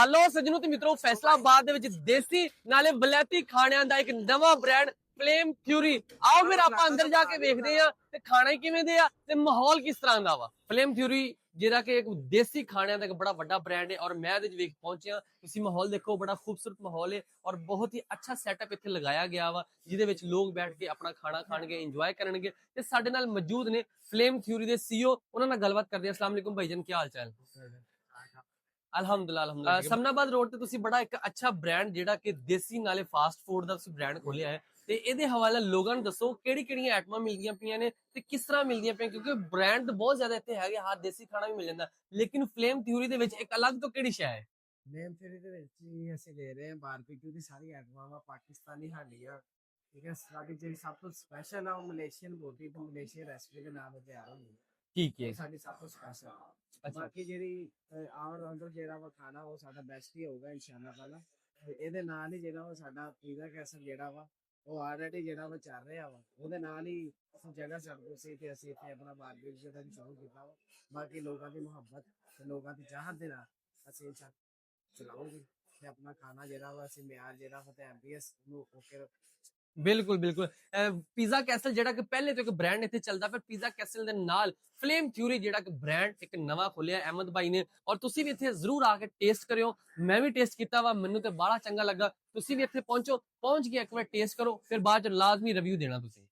ਲਓ ਸੱਜਣੋ ਤੇ ਮਿੱਤਰੋ, ਫੈਸਲਾਬਾਦ ਦੇ ਵਿੱਚ ਦੇਸੀ ਨਾਲੇ ਬਲੈਤੀ ਖਾਣਿਆਂ ਦਾ ਇੱਕ ਨਵਾਂ ਬ੍ਰਾਂਡ ਫਲੇਮ ਫਿਊਰੀ। ਆਓ ਫਿਰ ਆਪਾਂ ਅੰਦਰ ਜਾ ਕੇ ਵੇਖਦੇ ਆ ਤੇ ਖਾਣਾ ਕਿਵੇਂ ਦੇ ਆ ਤੇ ਮਾਹੌਲ ਕਿਸ ਤਰ੍ਹਾਂ ਦਾ ਵਾ। ਫਲੇਮ ਫਿਊਰੀ ਜਿਹੜਾ ਕਿ ਇੱਕ ਦੇਸੀ ਖਾਣਿਆਂ ਦਾ ਇੱਕ ਬੜਾ ਵੱਡਾ ਬ੍ਰਾਂਡ ਹੈ ਔਰ ਮੈਂ ਇਹਦੇ ਵਿੱਚ ਵੇਖ ਪਹੁੰਚਿਆ। ਤੁਸੀਂ ਮਾਹੌਲ ਦੇਖੋ, ਬੜਾ ਖੂਬਸੂਰਤ ਮਾਹੌਲ ਹੈ ਔਰ ਬਹੁਤ ਹੀ ਅੱਛਾ ਸੈਟਅਪ ਇੱਥੇ ਲਗਾਇਆ ਗਿਆ ਵਾ, ਜਿਹਦੇ ਵਿੱਚ ਲੋਕ ਬੈਠ ਕੇ ਆਪਣਾ ਖਾਣਾ ਖਾਣਗੇ, ਇੰਜੋਏ ਕਰਨਗੇ। ਤੇ ਸਾਡੇ ਨਾਲ ਮੌਜੂਦ ਨੇ ਫਲੇਮ ਫਿਊਰੀ ਦੇ ਸੀਈਓ, ਉਹਨਾਂ ਨਾਲ ਗੱਲਬਾਤ ਕਰਦੇ ਆ। अस्सलाम वालेकुम भाईजान, ਕੀ ਹਾਲ ਚਾਲ? ਅਲਹਮਦੁਲਿਲਾ ਅਲਹਮਦੁਲਿਲਾ। ਸਮਨਾਬਾਦ ਰੋਡ ਤੇ ਤੁਸੀਂ ਬੜਾ ਇੱਕ ਅੱਛਾ ਬ੍ਰਾਂਡ ਜਿਹੜਾ ਕਿ ਦੇਸੀ ਨਾਲੇ ਫਾਸਟ ਫੂਡ ਦਾ ਤੁਸੀਂ ਬ੍ਰਾਂਡ ਖੋਲਿਆ ਹੈ, ਤੇ ਇਹਦੇ ਹਵਾਲੇ ਲੋਕਾਂ ਨੂੰ ਦੱਸੋ ਕਿਹੜੀ ਕਿਹੜੀਆਂ ਆਈਟਮਾਂ ਮਿਲਦੀਆਂ ਪਈਆਂ ਨੇ ਤੇ ਕਿਸ ਤਰ੍ਹਾਂ ਮਿਲਦੀਆਂ ਪਈਆਂ, ਕਿਉਂਕਿ ਬ੍ਰਾਂਡ ਬਹੁਤ ਜ਼ਿਆਦਾ ਇੱਥੇ ਹੈਗੇ। ਹਾਂ, ਦੇਸੀ ਖਾਣਾ ਵੀ ਮਿਲ ਜਾਂਦਾ, ਲੇਕਿਨ ਫਲੇਮ ਥਿਊਰੀ ਦੇ ਵਿੱਚ ਇੱਕ ਅਲੱਗ ਤੋਂ ਕਿਹੜੀ ਸ਼ੈ ਹੈ? ਨੇਮ ਥਿਊਰੀ ਦੇ ਵਿੱਚ ਹੀ ਅਸੀਂ ਦੇ ਰਹੇ ਹਾਂ ਬਾਰਬੀਕਿਊ ਦੀ ਸਾਰੀ ਆਈਟਮਾਂ ਵਾ, ਪਾਕਿਸਤਾਨੀ ਸਾਡੀ ਆ। ਠੀਕ ਹੈ, ਸਾਡੀ ਜਿਹੜੀ ਸਭ ਤੋਂ ਸਪੈਸ਼ਲ ਆ ਉਹ ਮਲੇਸ਼ੀਅਨ ਬੋਟੀ ਤੋਂ ਮਲੇਸ਼ੀਅਨ ਰੈਸਪੀ ਦੇ ਨਾਮ ਤੇ ਤਿਆਰ ਹੋਈ ਹੈ। ਠੀਕ ਹੈ, ਉਹ ਸਾਡੀ ਸਭ ਤੋਂ ਸਪੈਸ਼ਲ ਆ। ਅੱਛਾ ਬਾਕੀ ਜਿਹੜੀ ਆਲ ਰਾਊਂਡਰ ਜਿਹੜਾ ਵਾ ਖਾਣਾ ਉਹ ਸਾਡਾ ਬੈਸਟ ਹੀ ਹੋਊਗਾ ਇਨਸ਼ਾਅੱਲਾ ਤਾਲਾ। ਤੇ ਇਹਦੇ ਨਾਲ ਹੀ ਜਿਹੜਾ ਵਾ ਸਾਡਾ ਪੀਜ਼ਾ ਕੈਸਰ ਜਿਹੜਾ ਵਾ ਉਹ ਆਲਰੇਡੀ ਜਿਹੜਾ ਵਾ ਚੱਲ ਰਿਹਾ ਵਾ, ਉਹਦੇ ਨਾਲ ਹੀ ਅਸੀਂ ਜਗ੍ਹਾ ਛੱਡ ਸੀ ਤੇ ਅਸੀਂ ਇੱਥੇ ਆਪਣਾ ਬਾਰਬੀਕਿਊ ਦਾ ਸ਼ੁਰੂ ਕੀਤਾ ਵਾ। ਬਾਕੀ ਲੋਕਾਂ ਦੀ ਮੁਹੱਬਤ ਤੇ ਲੋਕਾਂ ਦੀ ਚਾਹਤ ਦੇ ਨਾਲ ਅਸੀਂ ਚਲਾਓਗੇ ਤੇ ਆਪਣਾ ਖਾਣਾ ਜਿਹੜਾ ਵਾ ਅਸੀਂ ਮਿਆਰ ਜਿਹੜਾ ਵਾ ਤੇ ਐਮਬੀਐਸ ਨੂੰ ਓਕੇ। ਬਿਲਕੁਲ ਬਿਲकुल। ਪੀਜ਼ਾ ਕੈਸਲ ਜਿਹੜਾ ਕਿ ਪਹਿਲੇ ਤੋਂ ਇੱਕ ਬ੍ਰਾਂਡ ਇੱਥੇ ਚੱਲਦਾ, ਫਿਰ ਪੀਜ਼ਾ ਕੈਸਲ ਦੇ ਨਾਲ ਫਲੇਮ ਫਿਊਰੀ ਜਿਹੜਾ ਕਿ ਬ੍ਰਾਂਡ ਇੱਕ ਨਵਾਂ ਖੋਲਿਆ ਅਹਿਮਦ ਭਾਈ ਨੇ, ਔਰ ਤੁਸੀਂ ਵੀ ਇੱਥੇ ਜ਼ਰੂਰ ਆ ਕੇ ਟੇਸਟ ਕਰਿਓ। ਮੈਂ ਵੀ ਟੇਸਟ ਕੀਤਾ ਵਾ, ਮੈਨੂੰ ਤੇ ਬੜਾ ਚੰਗਾ ਲੱਗਾ। ਤੁਸੀਂ ਵੀ ਇੱਥੇ ਪਹੁੰਚ ਕੇ ਇੱਕ ਵਾਰ ਟੇਸਟ ਕਰੋ, ਫਿਰ ਬਾਅਦ ਚ ਲਾਜ਼ਮੀ ਰਿਵਿਊ ਦੇਣਾ ਤੁਸੀਂ।